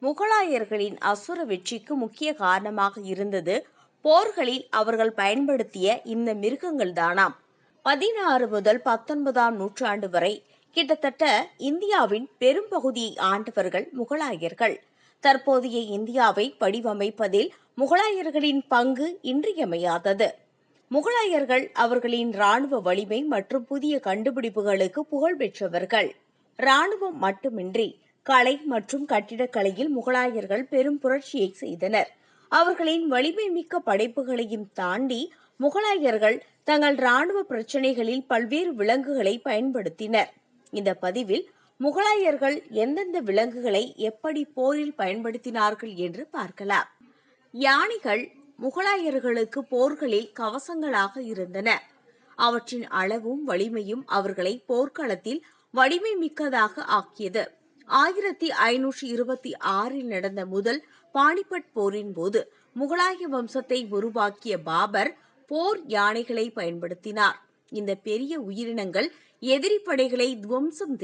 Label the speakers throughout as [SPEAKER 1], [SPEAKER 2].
[SPEAKER 1] முகலாயர்களின் அசுர வெற்றிக்கு முக்கிய காரணமாக இருந்தது போர்களில் அவர்கள் பயன்படுத்திய இந்த மிருகங்கள் தானாம். 16 முதல் 19ஆம் நூற்றாண்டு வரை கிட்டத்தட்ட இந்தியாவின் பெரும்பகுதியை ஆண்டவர்கள் முகலாயர்கள். தற்போதைய இந்தியாவை வடிவமைப்பதில் முகலாயர்களின் பங்கு இன்றியமையாதது. முகலாயர்கள் அவர்களின் இராணுவ வலிமை மற்றும் புதிய கண்டுபிடிப்புகளுக்கு புகழ் பெற்றவர்கள். இராணுவம் மட்டுமின்றி கலை மற்றும் கட்டிடக்கலையில் முகலாயர்கள் பெரும் புரட்சியை செய்தனர். அவர்களின் வலிமை மிக்க படைப்புகளையும் தாண்டி முகலாயர்கள் தங்கள் இராணுவ பிரச்சினைகளில் பல்வேறு விலங்குகளை பயன்படுத்தினர். இந்த பதிவில் முகலாயர்கள் எந்தெந்த விலங்குகளை எப்படி போரில் பயன்படுத்தினார்கள் என்று பார்க்கலாம். யானைகள் முகலாயர்களுக்கு போர்களில் கவசங்களாக இருந்தன. அவற்றின் அளவும் வலிமையும் அவர்களை போர்க்களத்தில் வலிமை மிக்கதாக ஆக்கியது. 1526இல் நடந்த முதல் பானிபட் போரின் போது முகலாய வம்சத்தை உருவாக்கிய பாபர் போர் யானைகளை பயன்படுத்தினார். இந்த பெரிய உயிரினங்கள் எதிரி படைகளை துவம்சம்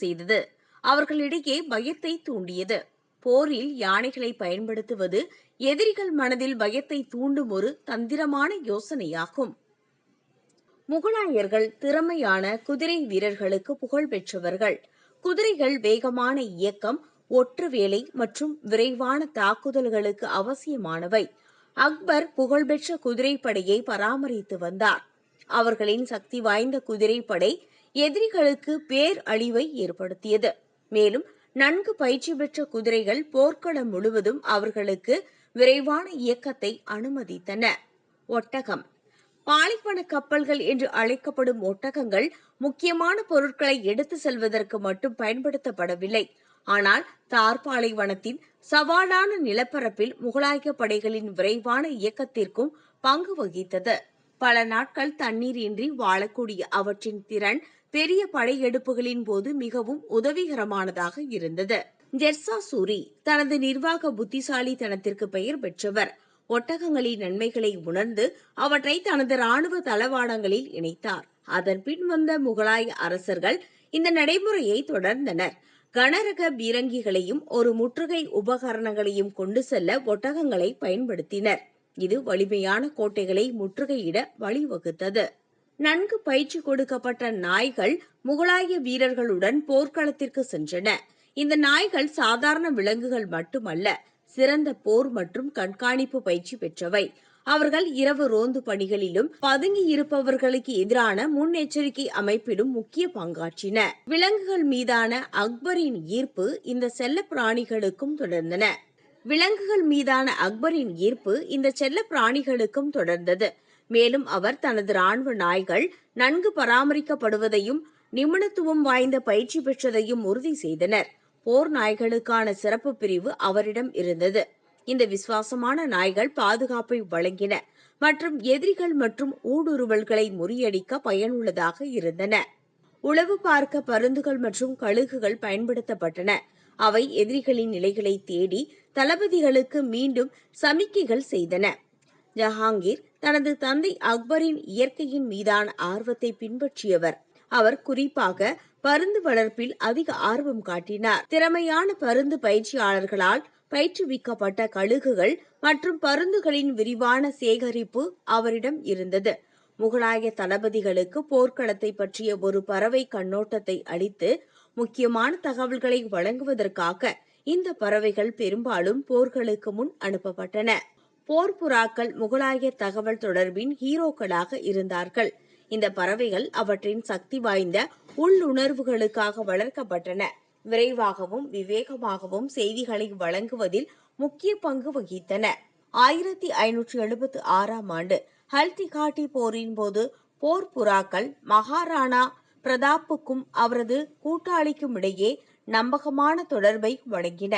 [SPEAKER 1] செய்தது. அவர்களிடையே பயத்தை தூண்டியது. போரில் யானைகளை பயன்படுத்துவது எதிரிகள் மனதில் பயத்தை தூண்டும் ஒரு தந்திரமான யோசனையாகும். முகலாயர்கள் திறமையான குதிரை வீரர்களுக்கு புகழ் பெற்றவர்கள். குதிரைகள் வேகமான இயக்கம், ஒற்று வேலை மற்றும் விரைவான தாக்குதல்களுக்கு அவசியமானவை. அக்பர் புகழ்பெற்ற குதிரைப்படையை பராமரித்து வந்தார். அவர்களின் சக்தி வாய்ந்த குதிரைப்படை எதிரிகளுக்கு பேரழிவை ஏற்படுத்தியது. மேலும் நன்கு பயிற்சி பெற்ற குதிரைகள் போர்க்களம் முழுவதும் அவர்களுக்கு விரைவான இயக்கத்தை அனுமதித்தன. ஒட்டகம். பாலைவன கப்பல்கள் என்று அழைக்கப்படும் ஒட்டகங்கள் முக்கியமான பொருட்களை எடுத்து செல்வதற்கு மட்டும் பயன்படுத்தப்படவில்லை. ஆனால் தார் பாலைவனத்தின் சவாலான நிலப்பரப்பில் முகலாய படைகளின் விரைவான இயக்கத்திற்கும் பங்கு வகித்தது. பல நாட்கள் தண்ணீர் இன்றி வாழக்கூடிய அவற்றின் திறன் பெரிய படையெடுப்புகளின் போது மிகவும் உதவிகரமானதாக இருந்தது. ஜெர்சா சூரி தனது நிர்வாக புத்திசாலித்தனத்திற்கு பெயர் பெற்றவர். ஒட்டகங்களின் நன்மைகளை உணர்ந்து அவற்றை தனது இராணுவ தளவாடங்களில் இணைத்தார். அதன் பின் வந்த முகலாய அரசர்கள் இந்த நடைமுறையை தொடர்ந்தனர். கனரக பீரங்கிகளையும் ஒரு முற்றுகை உபகரணங்களையும் கொண்டு செல்ல ஒட்டகங்களை பயன்படுத்தினர். இது வலிமையான கோட்டைகளை முற்றுகையிட வழிவகுத்தது. நன்கு பயிற்சி கொடுக்கப்பட்ட நாய்கள் முகலாய வீரர்களுடன் போர்க்களத்திற்கு சென்றன. இந்த நாய்கள் சாதாரண விலங்குகள் மட்டுமல்ல, சிறந்த போர் மற்றும் கண்காணிப்பு பயிற்சி பெற்றவை. அவர்கள் இரவு ரோந்து பணிகளிலும் பதுங்கி இருப்பவர்களுக்கு எதிரான முன்னெச்சரிக்கை அமைப்பிலும் முக்கிய பங்காற்றின. விலங்குகள் மீதான அக்பரின் ஈர்ப்பு இந்த செல்ல பிராணிகளுக்கும் தொடர்ந்தது. மேலும் அவர் தனது இராணுவ நாய்கள் நன்கு பராமரிக்கப்படுவதையும் நிபுணத்துவம் வாய்ந்த பயிற்சி பெற்றதையும் உறுதி செய்தனர். போர் நாய்களுக்கான சிறப்பு பிரிவு அவரிடம் இருந்தது. இந்த விசுவாசமான நாய்கள் பாதுகாப்பை வழங்கின மற்றும் எதிரிகள் மற்றும் ஊடுருவல்களை முறியடிக்க பயனுள்ளதாக இருந்தன. உளவு பார்க்க பருந்துகள் மற்றும் கழுகுகள் பயன்படுத்தப்பட்டன. அவை எதிரிகளின் நிலைகளை தேடி தளபதிகளுக்கு மீண்டும் சமிக்கைகள் செய்தன. ஜஹாங்கீர் தனது தந்தை அக்பரின் இயற்கையின் மீதான ஆர்வத்தை பின்பற்றியவர். அவர் குறிப்பாக பருந்து வளர்ப்பில் அதிக ஆர்வம் காட்டினார். திறமையான பருந்து பயிற்சியாளர்களால் பயிற்றுவிக்கப்பட்ட கழுகுகள் மற்றும் பருந்துகளின் விரிவான சேகரிப்பு அவரிடம் இருந்தது. முகலாய தளபதிகளுக்கு போர்க்களத்தை பற்றிய ஒரு பறவை கண்ணோட்டத்தை அளித்து முக்கியமான தகவல்களை வழங்குவதற்காக இந்த பறவைகள் பெரும்பாலும் போர்களுக்கு முன் அனுப்பப்பட்டன. போர்ப்புறாக்கள் முகலாய தகவல் தொடர்பின் ஹீரோக்களாக இருந்தார்கள். இந்த பறவைகள் அவற்றின் சக்தி வாய்ந்த உள்ளுணர்வுகளுக்காக வளர்க்கப்பட்டன. விரைவாகவும் விவேகமாகவும் செய்திகளை வழங்குவதில் முக்கிய பங்கு வகித்தன. 1576ஆம் ஆண்டு ஹல்திகாட்டி போரின் போது போர்ப்புறாக்கள் மகாராணா பிரதாப்புக்கும் அவரது கூட்டாளிக்கும் இடையே நம்பகமான தொடர்பை வழங்கின.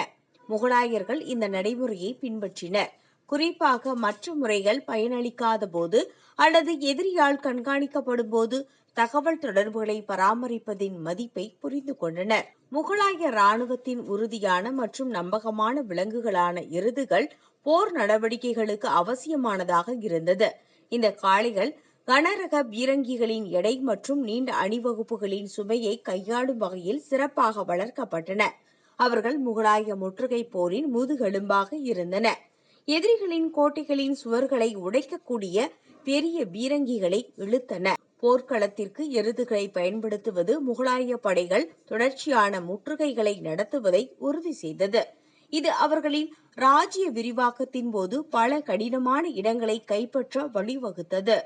[SPEAKER 1] முகலாயர்கள் இந்த நடைமுறையை பின்பற்றினர். குறிப்பாக மற்ற முறைகள் பயனளிக்காத போது அல்லது எதிரியால் கண்காணிக்கப்படும் போது தகவல் தொடர்புகளை பராமரிப்பதின் மதிப்பை புரிந்து கொண்டனர். முகலாய இராணுவத்தின் உறுதியான மற்றும் நம்பகமான விலங்குகளான எருதுகள் போர் நடவடிக்கைகளுக்கு அவசியமானதாக இருந்தது. இந்த காளைகள் கனரக பீரங்கிகளின் எடை மற்றும் நீண்ட அணிவகுப்புகளின் சுமையை கையாளும் வகையில் சிறப்பாக வளர்க்கப்பட்டன. அவர்கள் முகலாய முற்றுகை போரின் முதுகெலும்பாக இருந்தனர். எதிரிகளின் கோட்டைகளின் சுவர்களை உடைக்கக்கூடிய பெரிய பீரங்கிகளை இழுத்தன. போர்க்களத்திற்கு எருதுகளை பயன்படுத்துவது முகலாய படைகள் தொடர்ச்சியான முற்றுகைகளை நடத்துவதை உறுதி செய்தது. இது அவர்களின் ராஜ்ய விரிவாக்கத்தின் போது பல கடினமான இடங்களை கைப்பற்ற வழிவகுத்தது.